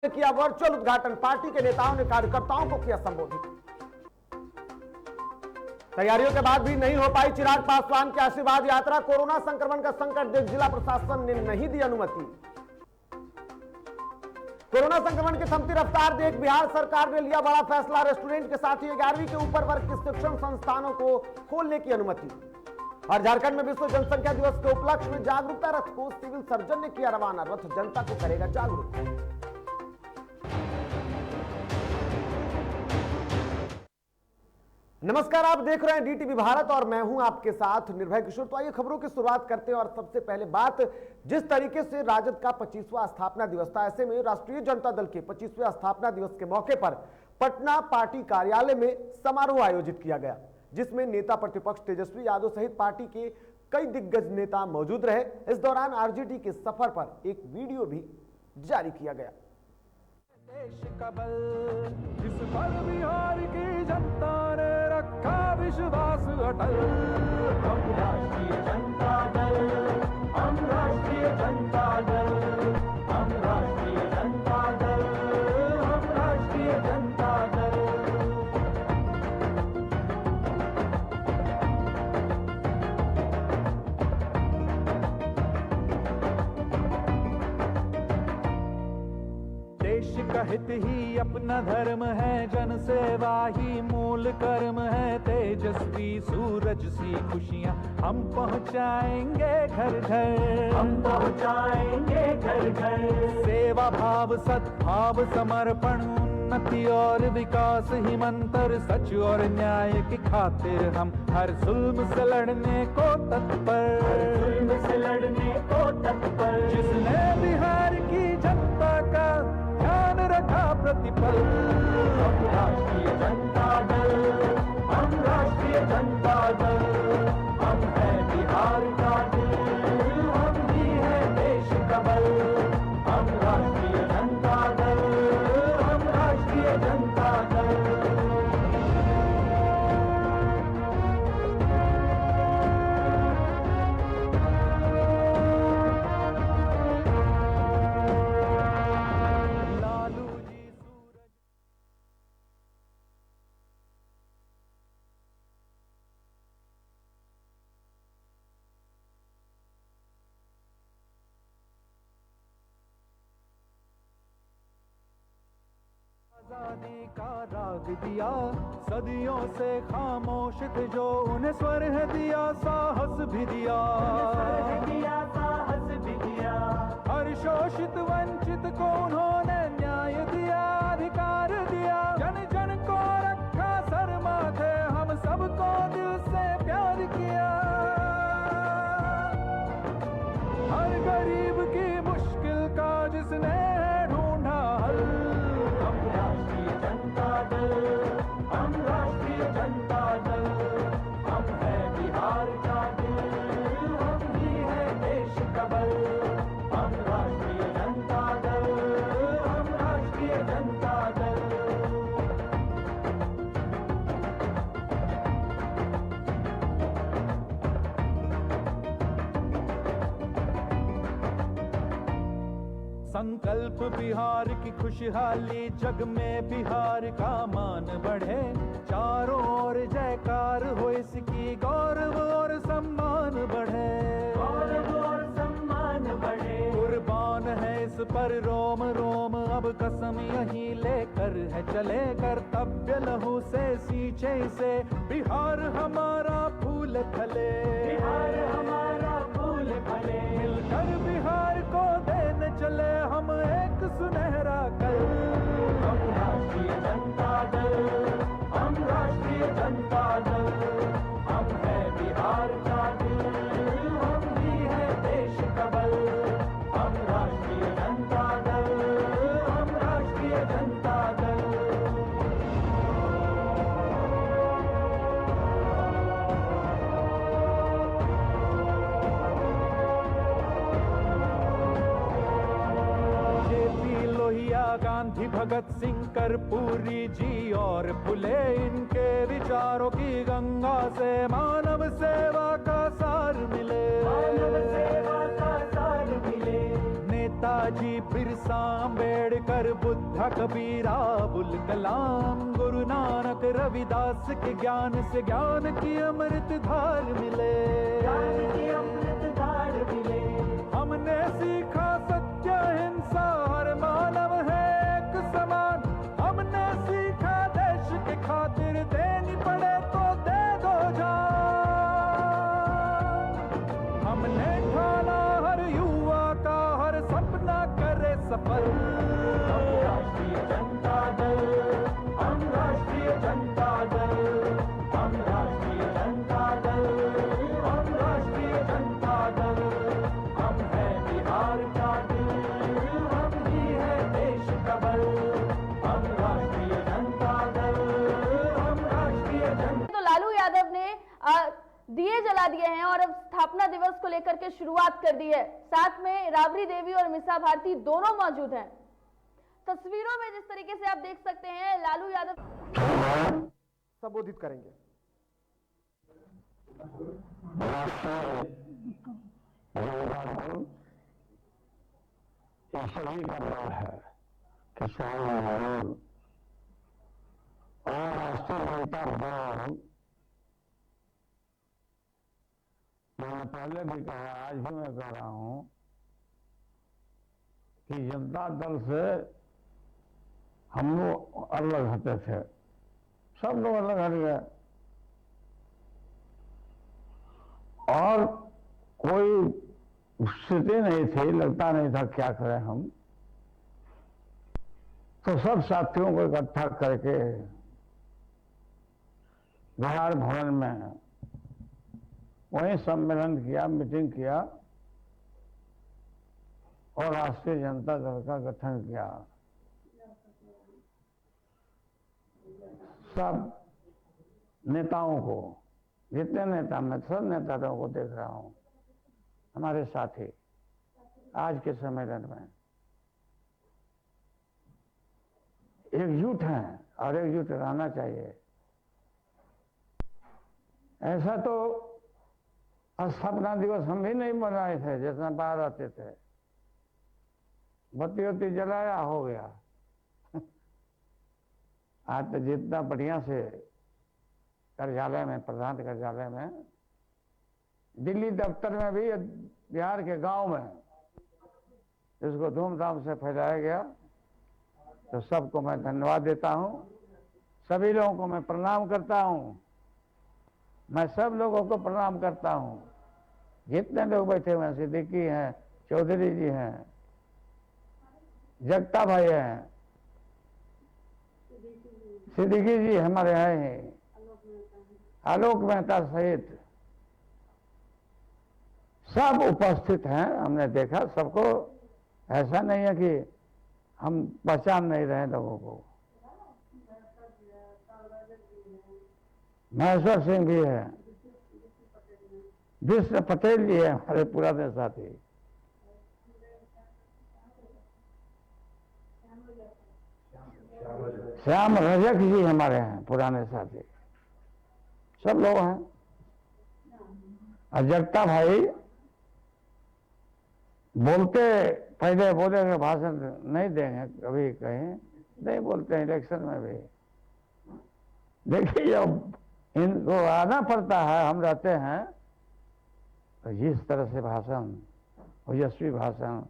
किया वर्चुअल उद्घाटन, पार्टी के नेताओं ने कार्यकर्ताओं को किया संबोधित। तैयारियों के बाद भी नहीं हो पाई चिराग पासवान की आशीर्वाद यात्रा, कोरोना संक्रमण का संकट देख जिला प्रशासन ने नहीं दी अनुमति। कोरोना संक्रमण की थमती रफ्तार देख बिहार सरकार ने लिया बड़ा फैसला, रेस्टोरेंट के साथ ही 11वीं के ऊपर वर्ग के शिक्षण संस्थानों को खोलने की अनुमति। और झारखंड में विश्व जनसंख्या दिवस के उपलक्ष्य में जागरूकता रथ को सिविल सर्जन ने किया रवाना, रथ जनता को करेगा जागरूक। नमस्कार, आप देख रहे हैं डीटीवी भारत और मैं हूं आपके साथ निर्भय किशोर। तो आइए खबरों की शुरुआत करते हैं और सबसे पहले बात, जिस तरीके से राजद का 25वां स्थापना दिवस था, ऐसे में राष्ट्रीय जनता दल के 25वें स्थापना दिवस के मौके पर पटना पार्टी कार्यालय में समारोह आयोजित किया गया, जिसमें नेता प्रतिपक्ष तेजस्वी यादव सहित पार्टी के कई दिग्गज नेता मौजूद रहे। इस दौरान आरजेडी के सफर पर एक वीडियो भी जारी किया गया। देश का बल, जिस पर बिहार की जनता ने रखा विश्वास अटल। हम राष्ट्रीय जनता दल, हम राष्ट्रीय जनता दल, हम राष्ट्रीय जनता दल, हम राष्ट्रीय जनता दल। देश का हित ही अपना धर्म है, जन सेवा ही मूल कर्म है। तेजस्वी सूरज सी खुशियाँ हम पहुँचाएंगे घर घर, हम पहुँचाएंगे घर घर। सेवा भाव सद्भाव समर्पण उन्नति और विकास ही मंत्र, सच और न्याय की खातिर हम हर जुल्म से लड़ने को तत्पर, जुल्म से लड़ने को तत्पर। जिसने बिहार की जनता का ध्यान रखा प्रतिपल। हम राष्ट्रीय जनता दल, हम राष्ट्रीय जनता दल, हम है बिहार का दिल, हम ही है देश का बल। हम राष्ट्रीय जनता दल, हम राष्ट्रीय जनता दल। आजादी का राग दिया, सदियों से खामोश थे जो, उन्हें स्वर है दिया, साहस भी दिया, साहस भी दिया। हर शोषित वंचित को उन्होंने न्याय दिया, अधिकार दिया। जन जन को रखा सर माथे, हम सबको दिल से प्यार किया। हर गरीब की मुश्किल का जिसने ढूंढा हल। हम राष्ट्रीय जनता दल, हम राष्ट्रीय जनता दल, हम है बिहार का दिल, हम ही है देश का बल। हम राष्ट्रीय जनता दल, हम राष्ट्रीय जनता दल। संकल्प बिहार की खुशहाली, जग में बिहार का मान बढ़े। चारों ओर जयकार हो इसकी, गौरव और सम्मान बढ़े, गौरव और सम्मान बढ़े। कुर्बान है इस पर रोम रोम, अब कसम यही लेकर है चले। कर्तव्य लहू से सींचे इसे, बिहार हमारा फूल फले, बिहार हमारा फूल फले। मिलकर बिहार को देने चले हम एक सुनहरा कल। हम राष्ट्रीय जनता दल, हम राष्ट्रीय जनता दल, हम है बिहार का दिल, हम ही है देश का बल। हम राष्ट्रीय जनता दल, हम राष्ट्रीय जनता दल। गांधी, भगत सिंह, कर्पूरी जी और फुले, इनके विचारों की गंगा से मानव सेवा का सार मिले, मानव सेवा का सार मिले। नेताजी, बिरसा अम्बेडकर, बुद्ध कबीरा, अबुल कलाम, गुरु नानक, रविदास के ज्ञान से ज्ञान की अमृत धार मिले। हमने सीखा सत्य हिंसा, हर मानव है एक समान। हमने सीखा देश के खातिर देनी पड़े तो दे दो जान। हमने ठाना हर युवा का हर सपना करे सफल। हम राष्ट्रीय जनता दल, हम राष्ट्रीय जनता दल, हम राष्ट्रीय जनता दल, हम राष्ट्रीय जनता दल। हम है बिहार का दिल, हम ही है देश का बल। हम राष्ट्रीय जनता दल, हम राष्ट्रीय जनता। तो लालू यादव ने दिए जला दिए हैं और अब स्थापना दिवस को लेकर के शुरुआत कर दी है। साथ में राबड़ी देवी और मिसा भारती दोनों मौजूद हैं। तस्वीरों में जिस तरीके से आप देख सकते हैं, लालू यादव संबोधित करेंगे। सभी का बल है, किसान आंदोलन और राष्ट्रीय जनता दल। मैंने पहले भी कहा, आज भी मैं कह रहा हूं कि जनता दल से हम लोग अलग हटे थे, सब लोग अलग हट गए और कोई स्थिति नहीं थी, लगता नहीं था क्या करें हम। तो सब साथियों को इकट्ठा करके बिहार भवन में वहीं सम्मेलन किया, मीटिंग किया और राष्ट्रीय जनता दल का गठन किया। सब नेताओं को, जितने नेता, मैं सब नेताओं को देख रहा हूं, हमारे साथी आज के सम्मेलन में एकजुट हैं और एकजुट रहना चाहिए। ऐसा तो स्थापना दिवस हम भी नहीं मनाए थे, जितना बाहर आते थे, बत्ती वत्ती जलाया हो गया। आज तो जितना बढ़िया से कार्यालय में, प्रधान कार्यालय में, दिल्ली दफ्तर में भी, बिहार के गांव में इसको धूमधाम से फैलाया गया। तो सबको मैं धन्यवाद देता हूं, सभी लोगों को मैं प्रणाम करता हूं। मैं सब लोगों को प्रणाम करता हूं, जितने लोग बैठे हुए हैं, सिद्दीकी हैं, चौधरी जी हैं, जगता भाई हैं, सिद्दीकी जी हमारे हैं, आलोक मेहता सहित सब उपस्थित हैं। हमने देखा सबको, ऐसा नहीं है कि हम पहचान नहीं रहे लोगों को। महेश्वर सिंह भी है, विष्णु पटेल जी है, हमारे पुराने साथी। श्याम रजक जी हमारे हैं, पुराने साथी, सब लोग हैं। और जगता भाई बोलते, पहले बोलेंगे भाषण नहीं देंगे, कभी कहीं नहीं बोलते हैं, इलेक्शन में भी। देखिए जब इनको आना पड़ता है, हम रहते हैं, तो जिस तरह से भाषण, ओजस्वी भाषण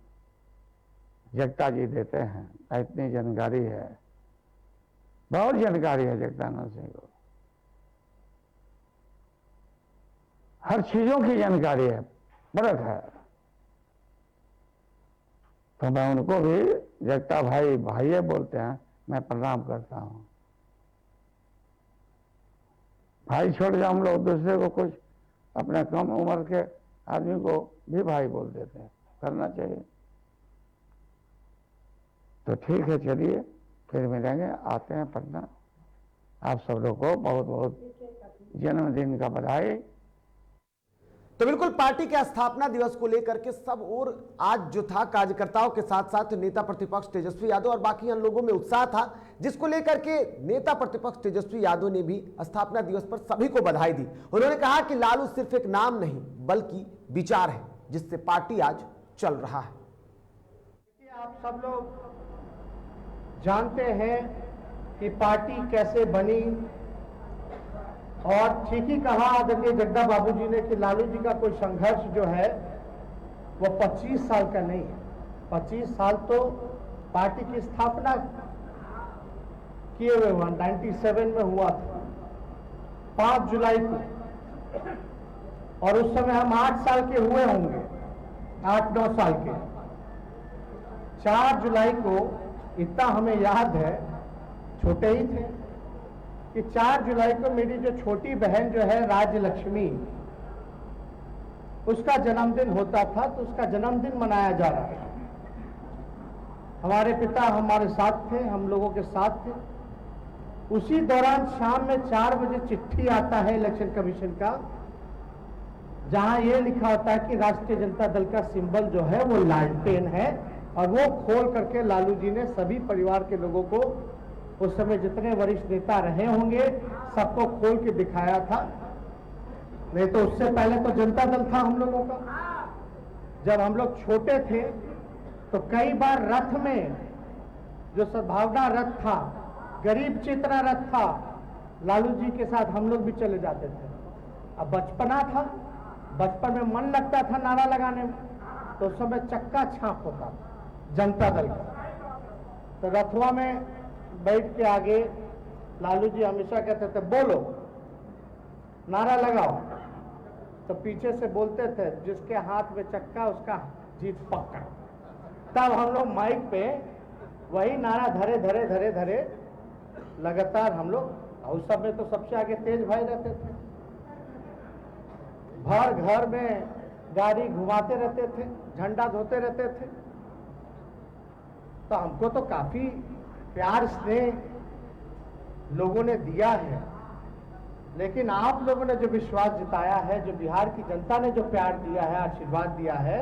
जगता जी देते हैं, इतनी जानकारी है, बहुत जानकारी है जगदानंद सिंह को, हर चीजों की जानकारी है, फर्क है। तो मैं उनको भी जगता भाई, भाइये बोलते हैं, मैं प्रणाम करता हूं। भाई छोड़ के हम लोग दूसरे को, कुछ अपने कम उम्र के आदमी को भी भाई बोल देते हैं, करना चाहिए। तो ठीक है, चलिए फिर मिलेंगे, आते हैं पटना। आप सब लोग को बहुत बहुत जन्मदिन का बधाई। तो बिल्कुल पार्टी के स्थापना दिवस को लेकर के सब और आज जो था, कार्यकर्ताओं के साथ साथ नेता प्रतिपक्ष तेजस्वी यादव और बाकी अन्य लोगों में उत्साह था, जिसको लेकर के नेता प्रतिपक्ष तेजस्वी यादव ने भी स्थापना दिवस पर सभी को बधाई दी। उन्होंने कहा कि लालू सिर्फ एक नाम नहीं बल्कि विचार है, जिससे पार्टी आज चल रहा है। आप सब लोग जानते हैं कि पार्टी कैसे बनी, और ठीक ही कहा आदरणीय जगदा बाबू जी ने कि लालू जी का कोई संघर्ष जो है वो 25 साल का नहीं है। 25 साल तो पार्टी की स्थापना किए हुए हुआ 97 में हुआ था 5 जुलाई को, और उस समय हम 8 साल के हुए होंगे, 8-9 साल के। 4 जुलाई को इतना हमें याद है, छोटे ही थे, कि 4 जुलाई को मेरी जो छोटी बहन जो है राज्य लक्ष्मी, उसका जन्मदिन होता था, तो उसका जन्मदिन मनाया जा रहा था। हमारे पिता हमारे साथ थे, हम लोगों के साथ थे। उसी दौरान शाम में 4 बजे चिट्ठी आता है इलेक्शन कमीशन का, जहां यह लिखा होता है कि राष्ट्रीय जनता दल का सिंबल जो है वो लालटेन है, और वो खोल करके लालू जी ने सभी परिवार के लोगों को, उस समय जितने वरिष्ठ नेता रहे होंगे, सबको खोल के दिखाया था। नहीं तो उससे पहले तो जनता दल था हम लोगों का। जब हम लोग छोटे थे तो कई बार रथ में, जो सद्भावना रथ था, गरीब चेतना रथ था, लालू जी के साथ हम लोग भी चले जाते थे। अब बचपना था, बचपन में मन लगता था नारा लगाने में, तो उस समय चक्का छाप होता था जनता दल का। तो रथवा में बैठ के आगे लालू जी हमेशा कहते थे बोलो, नारा लगाओ। तो पीछे से बोलते थे जिसके हाथ में चक्का उसका जीत पक्का। तब हम लोग माइक पे वही नारा धरे धरे धरे धरे लगातार हम लोग, उस समय तो सबसे आगे तेज भाई रहते थे, भर घर में गाड़ी घुमाते रहते थे, झंडा धोते रहते थे। तो हमको तो काफी प्यार स्नेह लोगों ने दिया है, लेकिन आप लोगों ने जो विश्वास जताया है, जो बिहार की जनता ने जो प्यार दिया है, आशीर्वाद दिया है,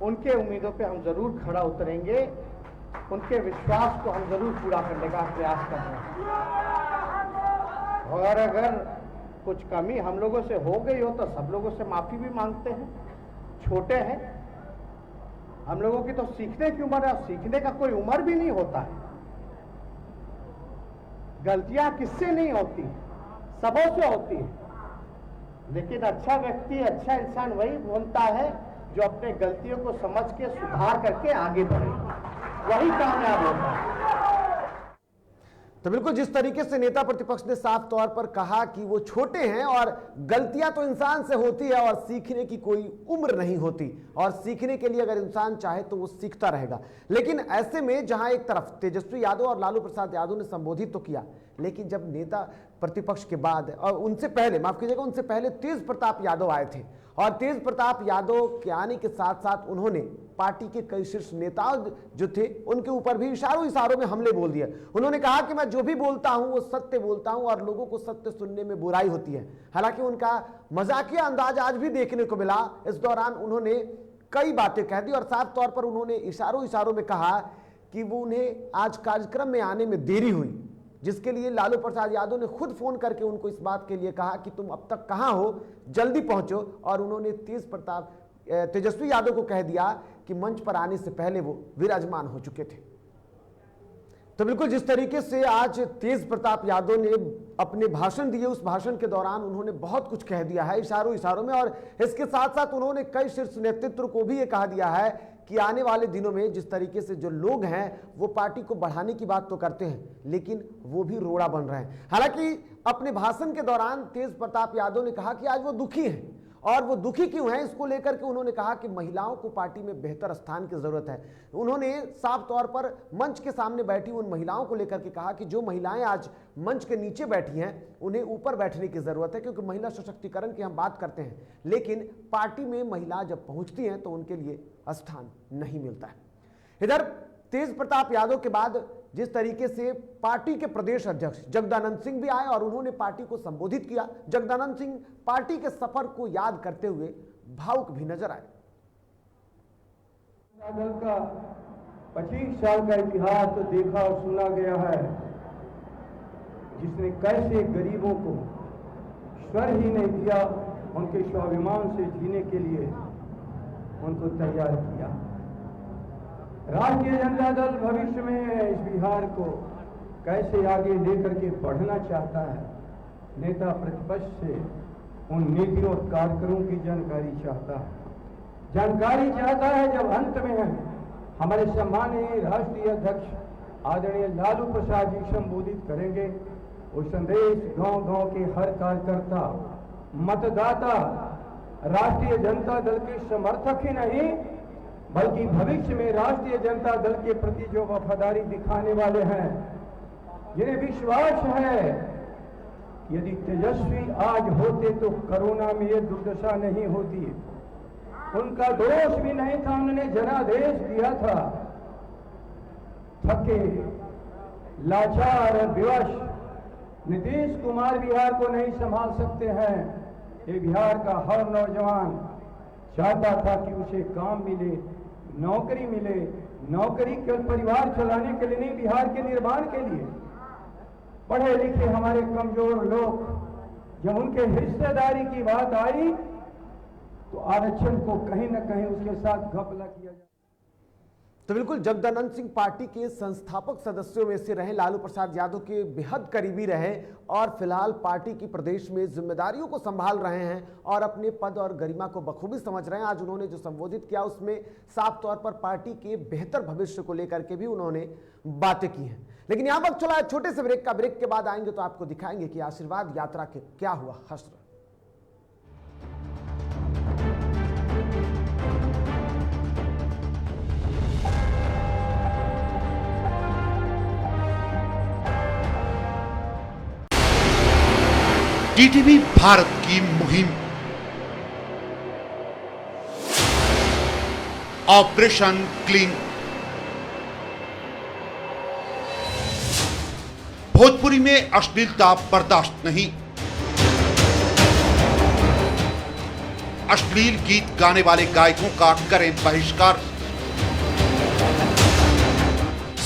उनके उम्मीदों पे हम जरूर खड़ा उतरेंगे, उनके विश्वास को हम जरूर पूरा करने का प्रयास कर रहे हैं। और अगर कुछ कमी हम लोगों से हो गई हो तो सब लोगों से माफी भी मांगते हैं। छोटे हैं हम लोगों की, तो सीखने की उम्र है, और सीखने का कोई उम्र भी नहीं होता है। गलतियां किससे नहीं होती, सबों से होती है। लेकिन अच्छा व्यक्ति, अच्छा इंसान वही बनता है जो अपने गलतियों को समझ के सुधार करके आगे बढ़े, वही कामयाब होता है। तो बिल्कुल जिस तरीके से नेता प्रतिपक्ष ने साफ तौर पर कहा कि वो छोटे हैं और गलतियां तो इंसान से होती है और सीखने की कोई उम्र नहीं होती, और सीखने के लिए अगर इंसान चाहे तो वो सीखता रहेगा। लेकिन ऐसे में जहां एक तरफ तेजस्वी यादव और लालू प्रसाद यादव ने संबोधित तो किया, लेकिन जब नेता प्रतिपक्ष के बाद, और उनसे पहले, माफ कीजिएगा, उनसे पहले तेज प्रताप यादव आए थे, और तेज प्रताप यादव के आने के साथ साथ उन्होंने पार्टी के कई शीर्ष नेता जो थे उनके ऊपर भी इशारों में हमले बोल दिए। उन्होंने कहा कि मैं जो भी बोलता हूं वो सत्य बोलता हूं और लोगों को सत्य सुनने में बुराई होती है। हालांकि उनका मजाकिया अंदाज आज भी देखने को मिला। इस दौरान उन्होंने कई बातें कह दी और साफ तौर पर उन्होंने इशारों में कहा कि वो उन्हें आज कार्यक्रम में आने में देरी हुई, जिसके लिए लालू प्रसाद यादव ने खुद फोन करके उनको इस बात के लिए कहा कि तुम अब तक कहां हो, जल्दी पहुंचो। और उन्होंने तेजस्वी यादव को कह दिया कि मंच पर आने से पहले वो विराजमान हो चुके थे। तो बिल्कुल जिस तरीके से आज तेज प्रताप यादव ने अपने भाषण दिए, उस भाषण के दौरान उन्होंने बहुत कुछ कह दिया है इशारों में, और इसके साथ साथ उन्होंने कई शीर्ष नेतृत्व को भी ये कहा दिया है कि आने वाले दिनों में जिस तरीके से जो लोग हैं वो पार्टी को बढ़ाने की बात तो करते हैं, लेकिन वो भी रोड़ा बन रहे हैं। हालांकि अपने भाषण के दौरान तेज प्रताप यादव ने कहा कि आज वो दुखी हैं, और वो दुखी क्यों हैं इसको लेकर के उन्होंने कहा कि महिलाओं को पार्टी में बेहतर स्थान की जरूरत है। उन्होंने साफ तौर पर मंच के सामने बैठी उन महिलाओं को लेकर के कहा कि जो महिलाएं आज मंच के नीचे बैठी हैं उन्हें ऊपर बैठने की जरूरत है, क्योंकि महिला सशक्तिकरण की हम बात करते हैं, लेकिन पार्टी में महिला जब पहुंचती हैं तो उनके लिए स्थान नहीं मिलता है। इधर तेज प्रताप यादव के बाद जिस तरीके से पार्टी के प्रदेश अध्यक्ष जगदानंद सिंह भी आए और उन्होंने पार्टी को संबोधित किया। जगदानंद सिंह पार्टी के सफर को याद करते हुए भावुक भी नजर आए। दल का 25 साल का इतिहास तो देखा और सुना गया है, जिसने कैसे गरीबों को स्वर ही नहीं दिया, उनके स्वाभिमान से जीने के लिए उनको तैयार किया। राष्ट्रीय जनता दल भविष्य में इस बिहार को कैसे आगे लेकर के बढ़ना चाहता है, नेता प्रतिपक्ष से उन नीतियों और कार्यक्रमों की जानकारी चाहता है। जानकारी चाहता है जब अंत में हमारे सम्मानीय राष्ट्रीय अध्यक्ष आदरणीय लालू प्रसाद जी संबोधित करेंगे, वो संदेश गांव-गांव के हर कार्यकर्ता, मतदाता राष्ट्रीय जनता दल के समर्थक ही नहीं बल्कि भविष्य में राष्ट्रीय जनता दल के प्रति जो वफादारी दिखाने वाले हैं, जिन्हें विश्वास है यदि तेजस्वी आज होते तो कोरोना में ये दुर्दशा नहीं होती। उनका दोष भी नहीं था, उन्होंने जनादेश दिया था। थके, लाचार और विवश नीतीश कुमार बिहार को नहीं संभाल सकते हैं। ये बिहार का हर नौजवान चाहता था कि उसे काम मिले, नौकरी मिले। नौकरी केवल परिवार चलाने के लिए नहीं, बिहार के निर्माण के लिए। पढ़े लिखे हमारे कमजोर लोग, जब उनके हिस्सेदारी की बात आई तो आरक्षण को कहीं ना कहीं उसके साथ घपला किया जाए। तो बिल्कुल जगदानंद सिंह पार्टी के संस्थापक सदस्यों में से रहे, लालू प्रसाद यादव के बेहद करीबी रहे और फिलहाल पार्टी की प्रदेश में जिम्मेदारियों को संभाल रहे हैं और अपने पद और गरिमा को बखूबी समझ रहे हैं। आज उन्होंने जो संबोधित किया उसमें साफ तौर पर पार्टी के बेहतर भविष्य को लेकर के भी उन्होंने बातें की हैं। लेकिन यहाँ वक्त चला है छोटे से ब्रेक का। ब्रेक के बाद आएंगे तो आपको दिखाएंगे कि आशीर्वाद यात्रा के क्या हुआ हश्र। टीटीवी भारत की मुहिम ऑपरेशन क्लीन। भोजपुरी में अश्लीलता बर्दाश्त नहीं। अश्लील गीत गाने वाले गायकों का करें बहिष्कार।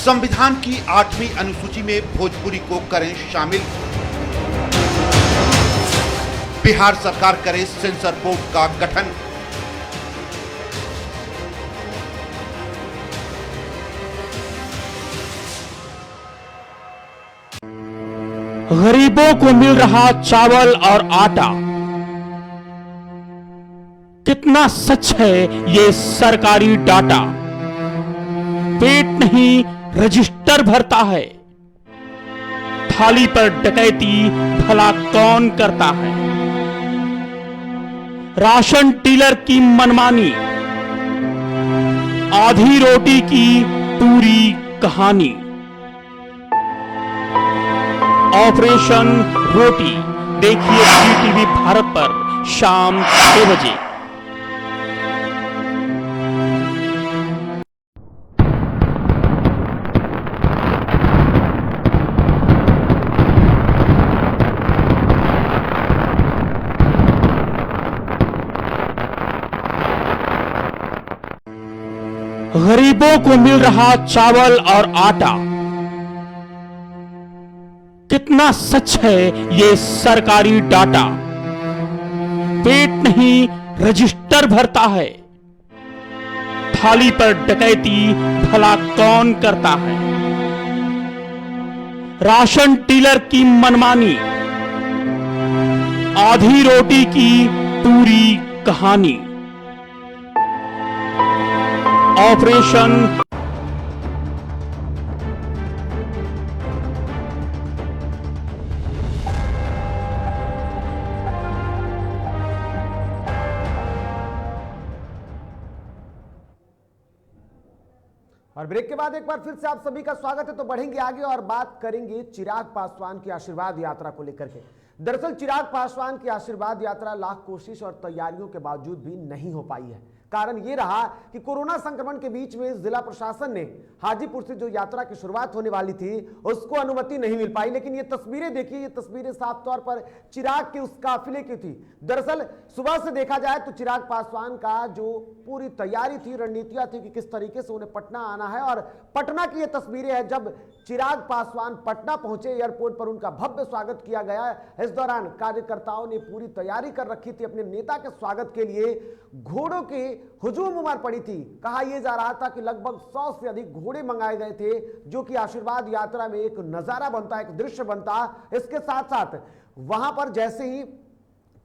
संविधान की 8वीं अनुसूची में भोजपुरी को करें शामिल। बिहार सरकार करे सेंसर बोर्ड का गठन। गरीबों को मिल रहा चावल और आटा, कितना सच है ये सरकारी डाटा। पेट नहीं रजिस्टर भरता है, थाली पर डकैती भला कौन करता है। राशन डीलर की मनमानी, आधी रोटी की पूरी कहानी। ऑपरेशन रोटी देखिए टीटीवी भारत पर शाम 6 बजे। गरीबों को मिल रहा चावल और आटा, कितना सच है ये सरकारी डाटा। पेट नहीं रजिस्टर भरता है, थाली पर डकैती भला कौन करता है। राशन डीलर की मनमानी, आधी रोटी की पूरी कहानी। ऑपरेशन और ब्रेक के बाद एक बार फिर से आप सभी का स्वागत है। तो बढ़ेंगे आगे और बात करेंगे चिराग पासवान की आशीर्वाद यात्रा को लेकर के। दरअसल चिराग पासवान की आशीर्वाद यात्रा लाख कोशिश और तैयारियों के बावजूद भी नहीं हो पाई है। कारण ये रहा कि कोरोना संक्रमण के बीच में जिला प्रशासन ने हाजीपुर से जो यात्रा की शुरुआत होने वाली थी उसको अनुमति नहीं मिल पाई। लेकिन ये तस्वीरें देखिए, ये तस्वीरें साफ तौर पर चिराग के उस काफिले की थी। दरअसल सुबह से देखा जाए तो चिराग पासवान का जो पूरी तैयारी थी, रणनीतियां थी कि किस तरीके से उन्हें पटना आना है। और पटना की ये तस्वीरें हैं जब चिराग पासवान पटना पहुंचे, एयरपोर्ट पर उनका भव्य स्वागत किया गया। इस दौरान कार्यकर्ताओं ने पूरी तैयारी कर रखी थी अपने नेता के स्वागत के लिए। घोड़ों के हुजूम उमड़ पड़ी थी। कहा यह जा रहा था कि लगभग 100 से अधिक घोड़े मंगाए गए थे, जो कि आशीर्वाद यात्रा में एक नजारा बनता, एक दृश्य बनता। इसके साथ साथ वहां पर जैसे ही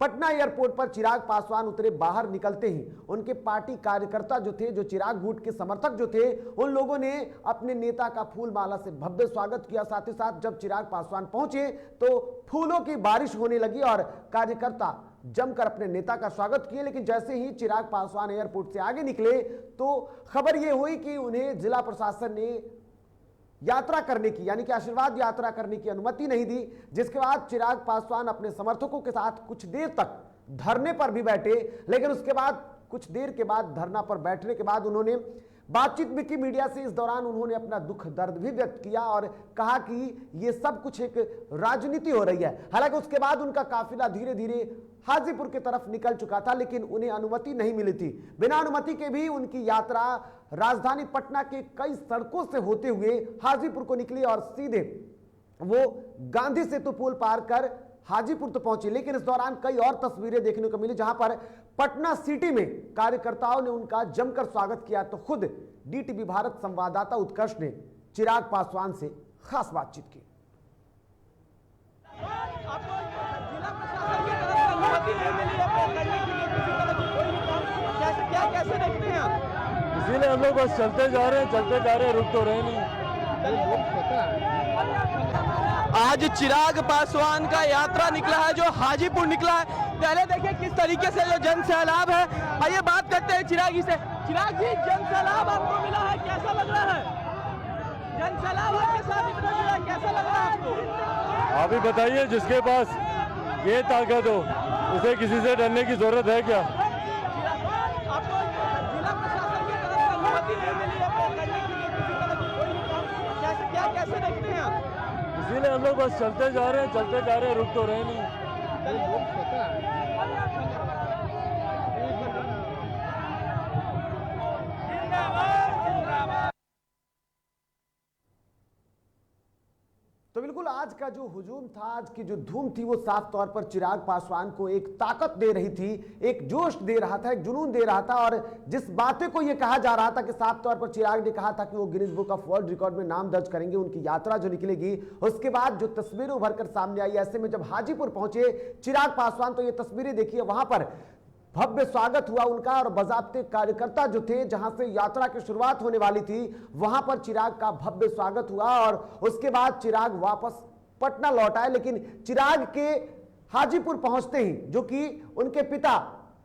पटना एयरपोर्ट पर चिराग पासवान उतरे, बाहर निकलते ही उनके पार्टी कार्यकर्ता जो थे, जो चिराग गुट के समर्थक जो थे, उन लोगों ने अपने नेता का फूल माला से भव्य स्वागत किया। साथ ही साथ जब चिराग पासवान पहुंचे तो फूलों की बारिश होने लगी और कार्यकर्ता जमकर अपने नेता का स्वागत किए। लेकिन जैसे ही चिराग पासवान एयरपोर्ट से आगे निकले तो खबर यह हुई कि उन्हें जिला प्रशासन ने यात्रा करने की, यानी कि आशीर्वाद यात्रा करने की अनुमति नहीं दी। जिसके बाद चिराग पासवान अपने समर्थकों के साथ कुछ देर तक धरने पर भी बैठे, लेकिन उसके बाद कुछ देर के बाद धरना पर बैठने के बाद उन्होंने बातचीत भी की मीडिया से। इस दौरान उन्होंने अपना दुख दर्द भी व्यक्त किया और कहा कि ये सब कुछ एक राजनीति हो रही है। हालांकि उसके बाद उनका काफिला धीरे धीरे हाजीपुर की तरफ निकल चुका था, लेकिन उन्हें अनुमति नहीं मिली थी। बिना अनुमति के भी उनकी यात्रा राजधानी पटना के कई सड़कों से होते हुए हाजीपुर को निकली और सीधे वो गांधी सेतु पुल पार कर हाजीपुर तो पहुंची। लेकिन इस दौरान कई और तस्वीरें देखने को मिली जहां पर पटना सिटी में कार्यकर्ताओं ने उनका जमकर स्वागत किया। तो खुद डीटीवी भारत संवाददाता उत्कर्ष ने चिराग पासवान से खास बातचीत की। इसीलिए हम लोग बस चलते जा रहे हैं, रुक तो रहे नहीं। आज चिराग पासवान का यात्रा निकला है, जो हाजीपुर निकला है। पहले देखिए किस तरीके से जो जन सैलाब है। आइए बात करते हैं चिराग जी से। चिराग जी, जन सैलाब आपको मिला है, कैसा लग रहा है? जन सैलाब आपके साथ इतना मिला है, कैसा लग रहा है आपको? आप ही बताइए, जिसके पास ये ताकत हो उसे किसी से डरने की जरूरत है क्या? आपको जिला प्रशासन की तरफ से अनुमति नहीं मिली है करने के लिए किसी तरह की कोई काम, कैसे देखते हैं आप? इसीलिए हम लोग बस चलते जा रहे हैं, रुक तो रहे नहीं। तो बिल्कुल आज का जो हुजूम था, आज की जो धूम थी, वो साफ तौर पर चिराग पासवान को एक ताकत दे रही थी, एक जोश दे रहा था, एक जुनून दे रहा था। और जिस बातें को ये कहा जा रहा था कि साफ तौर पर चिराग ने कहा था कि वो Guinness book of world record में नाम दर्ज करेंगे उनकी यात्रा जो निकलेगी। उसके बाद जो तस्वीरें उभर कर सामने आई, ऐसे में जब हाजीपुर पहुंचे चिराग पासवान तो ये तस्वीरें देखिए, वहां पर भव्य स्वागत हुआ उनका और बाज़ाब्ते कार्यकर्ता जो थे, जहां से यात्रा की शुरुआत होने वाली थी, वहां पर चिराग का भव्य स्वागत हुआ और उसके बाद चिराग वापस पटना लौट आए। लेकिन चिराग के हाजीपुर पहुंचते ही, जो कि उनके पिता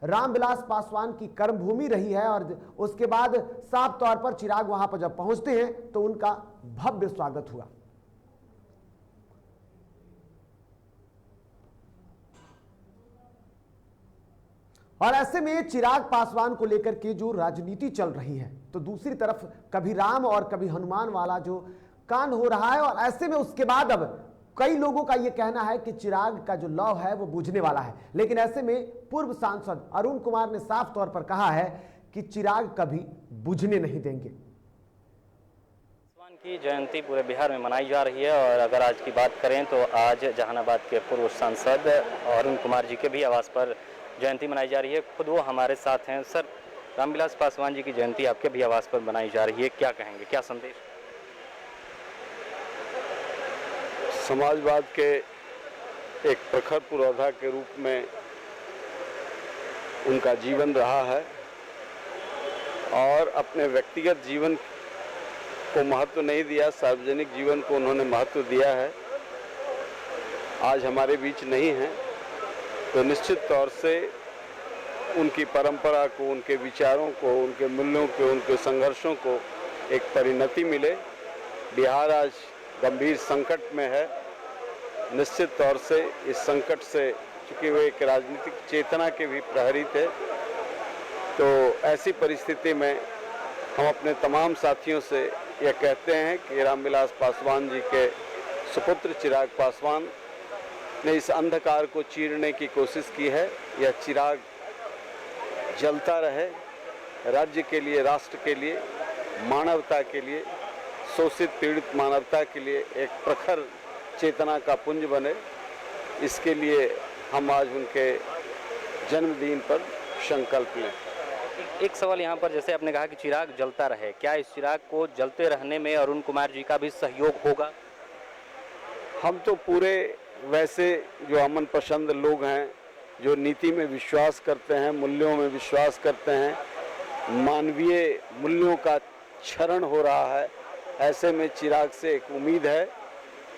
रामविलास पासवान की कर्मभूमि रही है, और उसके बाद साफ तौर पर चिराग वहां पर जब पहुंचते हैं तो उनका भव्य स्वागत हुआ। और ऐसे में चिराग पासवान को लेकर के जो राजनीति चल रही है, तो दूसरी तरफ कभी राम और कभी हनुमान वाला जो कांड हो रहा है। और ऐसे में उसके बाद अब कई लोगों का यह कहना है कि चिराग का जो लव है वो बुझने वाला है। लेकिन ऐसे में पूर्व सांसद अरुण कुमार ने साफ तौर पर कहा है कि चिराग कभी बुझने नहीं देंगे। पासवान की जयंती पूरे बिहार में मनाई जा रही है और अगर आज की बात करें तो आज जहानाबाद के पूर्व सांसद अरुण कुमार जी के भी आवास पर जयंती मनाई जा रही है। खुद वो हमारे साथ हैं। सर, रामविलास पासवान जी की जयंती आपके भी आवास पर मनाई जा रही है, क्या कहेंगे, क्या संदेश? समाजवाद के एक प्रखर पुरोधा के रूप में उनका जीवन रहा है और अपने व्यक्तिगत जीवन को महत्व नहीं दिया, सार्वजनिक जीवन को उन्होंने महत्व दिया है। आज हमारे बीच नहीं है तो निश्चित तौर से उनकी परंपरा को, उनके विचारों को, उनके मूल्यों को, उनके संघर्षों को एक परिणति मिले। बिहार आज गंभीर संकट में है। निश्चित तौर से इस संकट से, चूँकि वे एक राजनीतिक चेतना के भी प्रहरी थे, तो ऐसी परिस्थिति में हम अपने तमाम साथियों से यह कहते हैं कि रामविलास पासवान जी के सुपुत्र चिराग पासवान ने इस अंधकार को चीरने की कोशिश की है। यह चिराग जलता रहे, राज्य के लिए, राष्ट्र के लिए, मानवता के लिए, शोषित पीड़ित मानवता के लिए एक प्रखर चेतना का पुंज बने। इसके लिए हम आज उनके जन्मदिन पर संकल्प लें। एक सवाल यहाँ पर, जैसे आपने कहा कि चिराग जलता रहे, क्या इस चिराग को जलते रहने में अरुण कुमार जी का भी सहयोग होगा? हम तो पूरे वैसे जो अमन पसंद लोग हैं, जो नीति में विश्वास करते हैं, मूल्यों में विश्वास करते हैं, मानवीय मूल्यों का क्षरण हो रहा है, ऐसे में चिराग से एक उम्मीद है।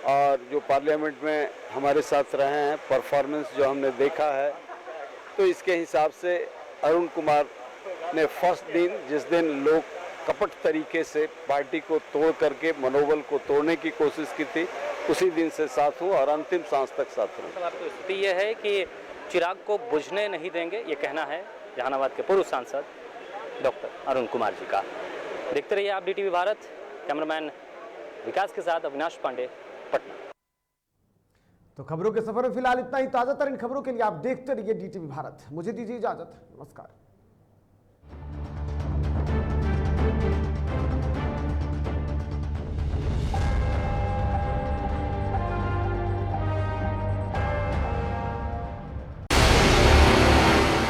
और जो पार्लियामेंट में हमारे साथ रहे हैं, परफॉर्मेंस जो हमने देखा है, तो इसके हिसाब से अरुण कुमार ने फर्स्ट दिन, जिस दिन लोग कपट तरीके से पार्टी को तोड़ करके मनोबल को तोड़ने की कोशिश की थी, उसी दिन से साथ हूँ और अंतिम सांस तक साथ हूँ। तो स्थिति यह है कि चिराग को बुझने नहीं देंगे, ये कहना है जहानाबाद के पूर्व सांसद डॉक्टर अरुण कुमार जी का। देखते रहिए आप DTV भारत। कैमरामैन विकास के साथ अविनाश पांडे, पटना। तो खबरों के सफर में फिलहाल इतना ही। ताजा तरीन खबरों के लिए आप देखते रहिए DTV भारत। मुझे दीजिए इजाजत, नमस्कार।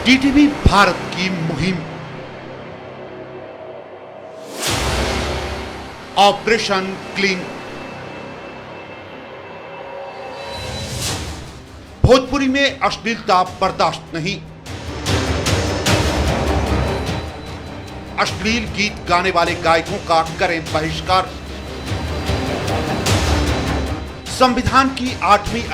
DTV भारत की मुहिम ऑपरेशन क्लीन। भोजपुरी में अश्लीलता बर्दाश्त नहीं। अश्लील गीत गाने वाले गायकों का करें बहिष्कार। संविधान की 8वीं